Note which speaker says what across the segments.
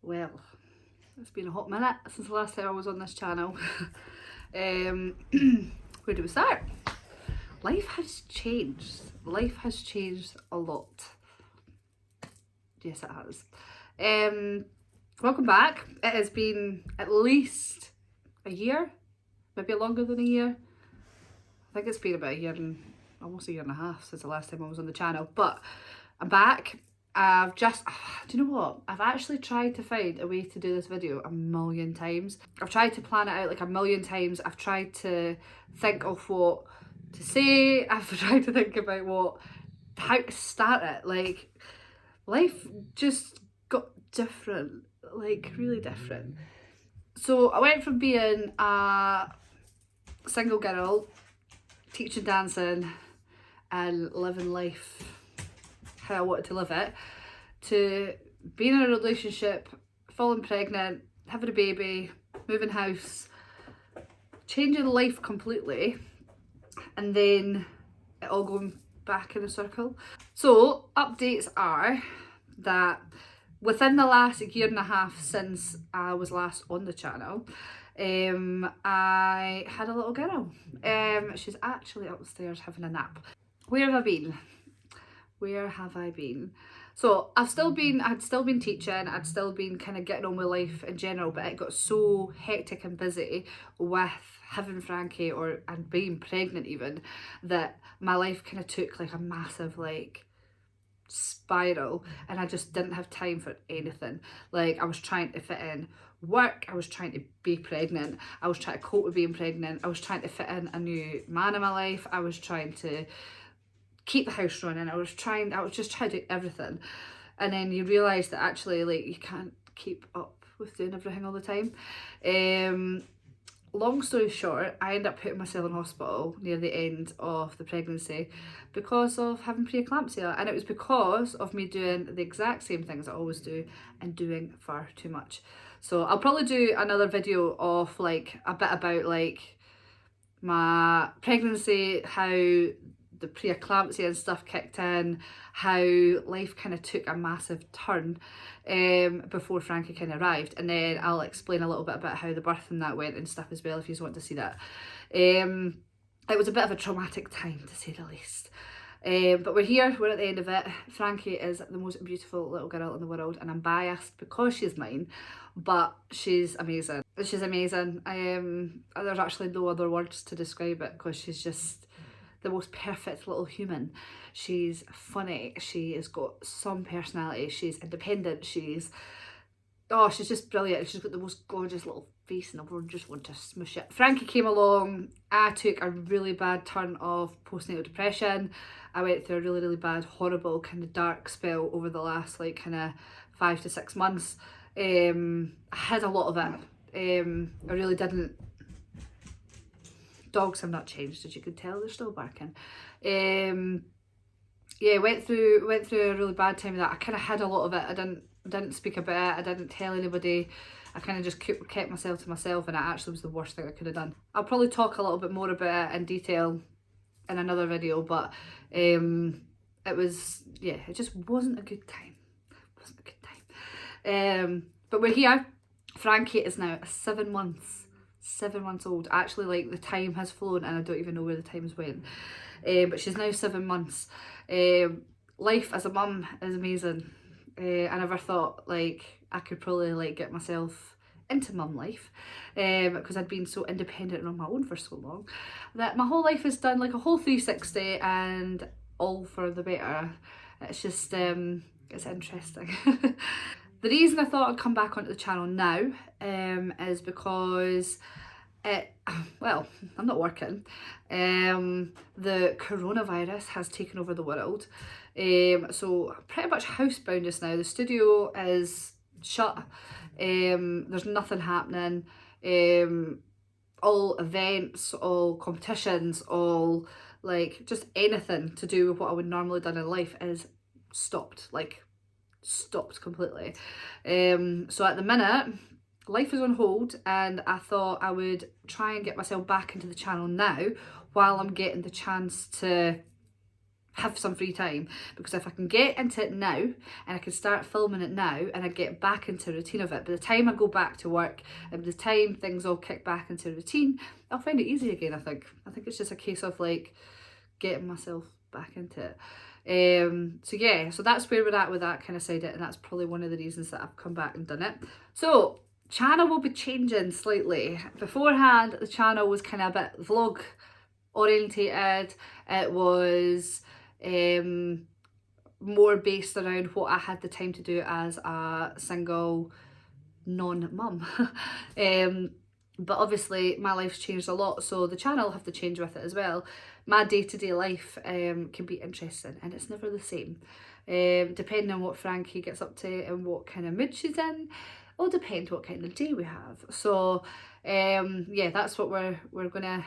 Speaker 1: Well, it's been a hot minute since the last time I was on this channel. Where do we start? Life has changed. Life has changed a lot. Yes, it has. Welcome back. It has been at least a year, maybe longer than a year. I think it's been about a year and almost a year and a half since the last time I was on the channel, but I'm back. I've just, do you know what? I've actually tried to find a way to do this video a million times. I've tried to plan it out like a million times. I've tried to think of what to say. I've tried to think about how to start it. Like, life just got different, like really different. So I went from being a single girl, teaching dancing and living life how I wanted to live it, to being in a relationship, falling pregnant, having a baby, moving house, changing life completely, and then it all going back in a circle. So updates are that within the last year and a half since I was last on the channel, I had a little girl. She's actually upstairs having a nap. Where have I been? Where have I been? So I'd still been teaching, I'd still been kind of getting on with life in general, but it got so hectic and busy with having Frankie and being pregnant even, that my life kind of took like a massive like spiral, and I just didn't have time for anything. Like, I was trying to fit in work, I was trying to be pregnant, I was trying to cope with being pregnant, I was trying to fit in a new man in my life, I was trying to keep the house running, I was just trying to do everything. And then you realise that actually like you can't keep up with doing everything all the time. Long story short, I ended up putting myself in hospital near the end of the pregnancy because of having preeclampsia, and it was because of me doing the exact same things I always do and doing far too much. So I'll probably do another video of like a bit about like my pregnancy, how the preeclampsia and stuff kicked in, how life kind of took a massive turn before Frankie kind of arrived, and then I'll explain a little bit about how the birth and that went and stuff as well if you want to see that. It was a bit of a traumatic time to say the least. But we're here, we're at the end of it. Frankie is the most beautiful little girl in the world, and I'm biased because she's mine, but she's amazing. She's amazing. There's actually no other words to describe it because she's just the most perfect little human. She's funny, she has got some personality, she's independent, she's just brilliant. She's got the most gorgeous little face and everyone just want to smush it. Frankie came along, I took a really bad turn of postnatal depression. I went through a really, really bad, horrible kind of dark spell over the last like kind of 5 to 6 months. I had a lot of it. I really didn't. Dogs have not changed, as you can tell, they're still barking. Yeah, went through a really bad time of that. I kind of had a lot of it. I didn't speak about it, I didn't tell anybody. I kind of just kept myself to myself, and it actually was the worst thing I could have done. I'll probably talk a little bit more about it in detail in another video, but it just wasn't a good time. But we're here. Frankie is now 7 months old. Actually, like, the time has flown and I don't even know where the time's went. But she's now 7 months. Life as a mum is amazing. I never thought like I could probably like get myself into mum life, because I'd been so independent and on my own for so long that my whole life has done like a whole 360 and all for the better. It's just it's interesting. The reason I thought I'd come back onto the channel now is because I'm not working. The coronavirus has taken over the world. So I'm pretty much housebound just now. The studio is shut. There's nothing happening. All events, all competitions, all like just anything to do with what I would normally done in life is stopped. Like, stopped completely. So at the minute, life is on hold, and I thought I would try and get myself back into the channel now while I'm getting the chance to have some free time, because if I can get into it now and I can start filming it now and I get back into a routine of it, by the time I go back to work and by the time things all kick back into routine, I'll find it easy again. I think it's just a case of like getting myself back into it. So yeah, so that's where we're at with that kind of side of it, and that's probably one of the reasons that I've come back and done it. So channel will be changing slightly. Beforehand the channel was kind of a bit vlog orientated. It was more based around what I had the time to do as a single non-mum. But obviously my life's changed a lot, so the channel will have to change with it as well. My day-to-day life can be interesting, and it's never the same. Depending on what Frankie gets up to and what kind of mood she's in, it'll depend what kind of day we have. So yeah, that's what we're gonna,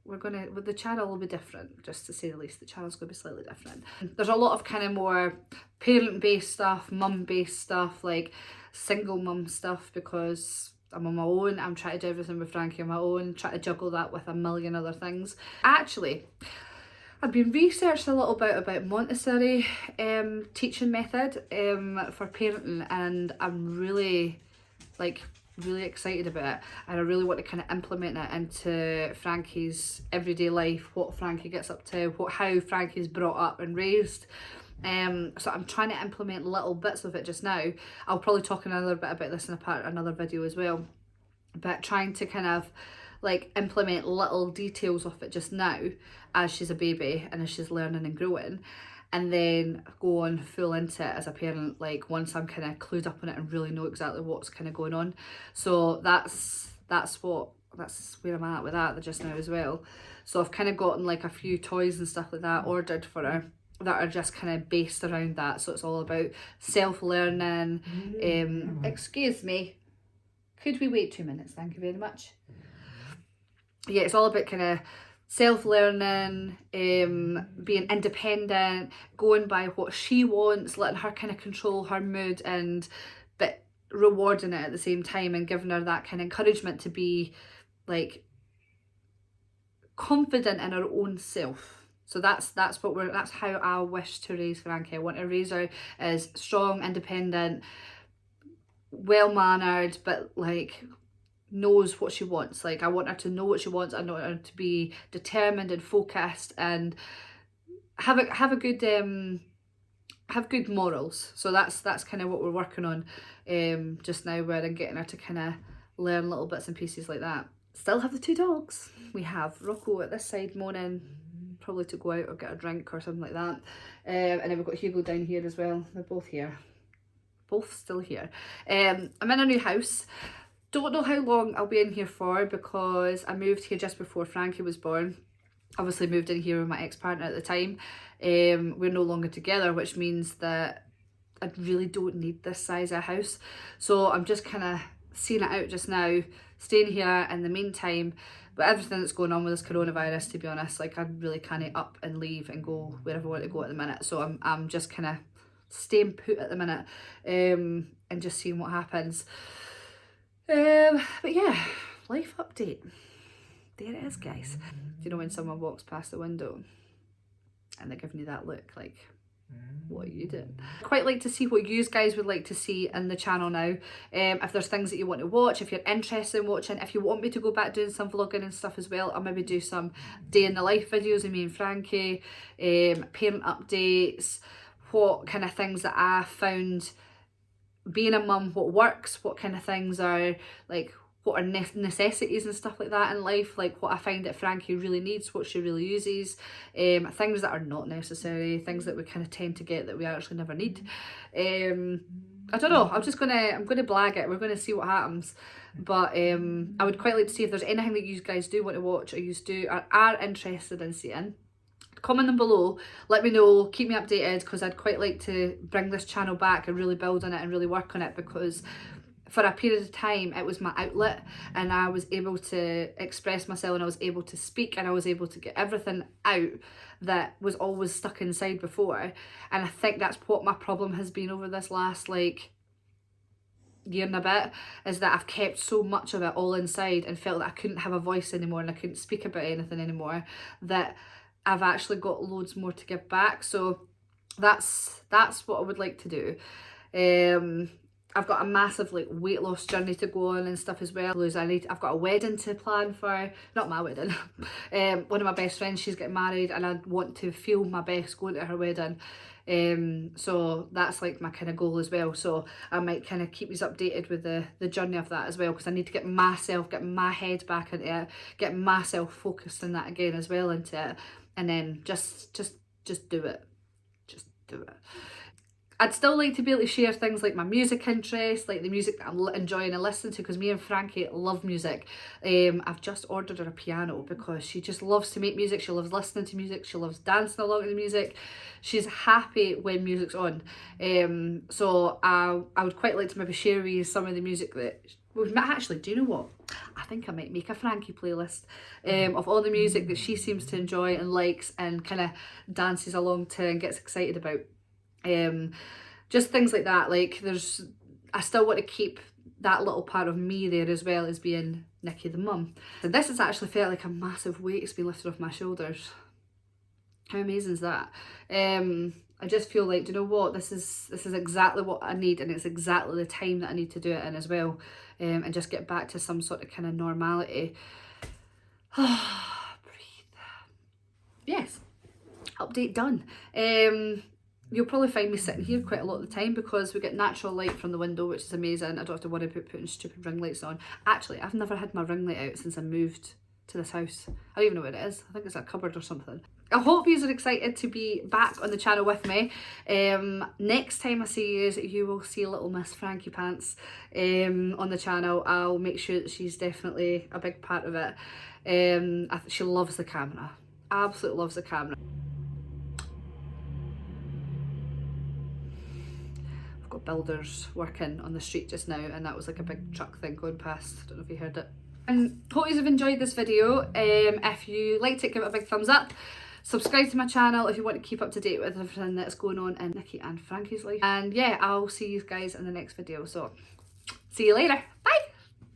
Speaker 1: the channel will be different, just to say the least. The channel's gonna be slightly different. There's a lot of kind of more parent-based stuff, mum-based stuff, like single mum stuff, because I'm on my own. I'm trying to do everything with Frankie on my own, try to juggle that with a million other things. Actually, I've been researching a little bit about Montessori teaching method for parenting, and I'm really excited about it, and I really want to kind of implement it into Frankie's everyday life, what Frankie gets up to, how Frankie's brought up and raised. So I'm trying to implement little bits of it just now. I'll probably talk another bit about this in another video as well, but trying to kind of like implement little details of it just now as she's a baby and as she's learning and growing, and then go on full into it as a parent, like once I'm kind of clued up on it and really know exactly what's kind of going on. So that's where I'm at with that just now as well. So I've kind of gotten like a few toys and stuff like that ordered for her that are just kind of based around that. So it's all about self-learning. Excuse me, could we wait 2 minutes? Thank you very much. Yeah, it's all about kind of self-learning, being independent, going by what she wants, letting her kind of control her mood, and but rewarding it at the same time and giving her that kind of encouragement to be like confident in her own self. So that's how I wish to raise Frankie. I want to raise her as strong, independent, well-mannered, but like knows what she wants. Like I want her to know what she wants. I want her to be determined and focused and have good morals. So that's kind of what we're working on just now, where I'm getting her to kind of learn little bits and pieces like that. Still have the two dogs. We have Rocco at this side moaning, probably to go out or get a drink or something like that, and then we've got Hugo down here as well. They're both here, both still here. I'm in a new house. Don't know how long I'll be in here for, because I moved here just before Frankie was born. Obviously moved in here with my ex-partner at the time. We're no longer together, which means that I really don't need this size of house. So I'm just kind of seeing it out just now, staying here in the meantime. But everything that's going on with this coronavirus, to be honest, like I really can't up and leave and go wherever I want to go at the minute. So I'm just kind of staying put at the minute, and just seeing what happens. But yeah, life update. There it is, guys. You know when someone walks past the window and they're giving you that look like, what are you doing? I'd quite like to see what you guys would like to see in the channel now. If there's things that you want to watch, if you're interested in watching, if you want me to go back doing some vlogging and stuff as well, I'll maybe do some day in the life videos of me and Frankie, parent updates, what kind of things that I found being a mum, what works, what kind of things are like, what are necessities and stuff like that in life, like what I find that Frankie really needs, what she really uses, things that are not necessary, things that we kind of tend to get that we actually never need. I don't know, I'm gonna blag it, we're gonna see what happens. But I would quite like to see if there's anything that you guys do want to watch, or are interested in seeing. Comment them below, let me know, keep me updated, because I'd quite like to bring this channel back and really build on it and really work on it, because for a period of time it was my outlet and I was able to express myself and I was able to speak and I was able to get everything out that was always stuck inside before. And I think that's what my problem has been over this last like year and a bit, is that I've kept so much of it all inside and felt that I couldn't have a voice anymore and I couldn't speak about anything anymore, that I've actually got loads more to give back. So that's what I would like to do. I've got a massive like weight loss journey to go on and stuff as well. I've got a wedding to plan for, not my wedding. One of my best friends, she's getting married, and I want to feel my best going to her wedding. So that's like my kind of goal as well. So I might kind of keep you updated with the journey of that as well, because I need to get my head back into it, get myself focused on that again as well into it, and then just do it. Just do it. I'd still like to be able to share things like my music interests, like the music that I'm enjoying and listening to, because me and Frankie love music. I've just ordered her a piano because she just loves to make music, she loves listening to music, she loves dancing along to the music. She's happy when music's on. So I would quite like to maybe share with you some of the music that we might actually, do you know what? I think I might make a Frankie playlist of all the music that she seems to enjoy and likes and kind of dances along to and gets excited about. Just things like that. Like I still want to keep that little part of me there as well as being Nikki the mum. And this has actually felt like a massive weight's been lifted off my shoulders. How amazing is that? I just feel like, do you know what, this is exactly what I need, and it's exactly the time that I need to do it in as well, and just get back to some sort of kind of normality. Breathe. Yes, update done. You'll probably find me sitting here quite a lot of the time because we get natural light from the window, which is amazing. I don't have to worry about putting stupid ring lights on. Actually, I've never had my ring light out since I moved to this house. I don't even know what it is. I think it's a cupboard or something. I hope you are excited to be back on the channel with me. Next time I see you, you will see little Miss Frankie Pants on the channel. I'll make sure that she's definitely a big part of it. She loves the camera. Absolutely loves the camera. Got builders working on the street just now, and that was like a big truck thing going past. I don't know if you heard it. And hope you have enjoyed this video. If you liked it, give it a big thumbs up. Subscribe to my channel if you want to keep up to date with everything that's going on in Nikki and Frankie's life. And yeah, I'll see you guys in the next video. So see you later.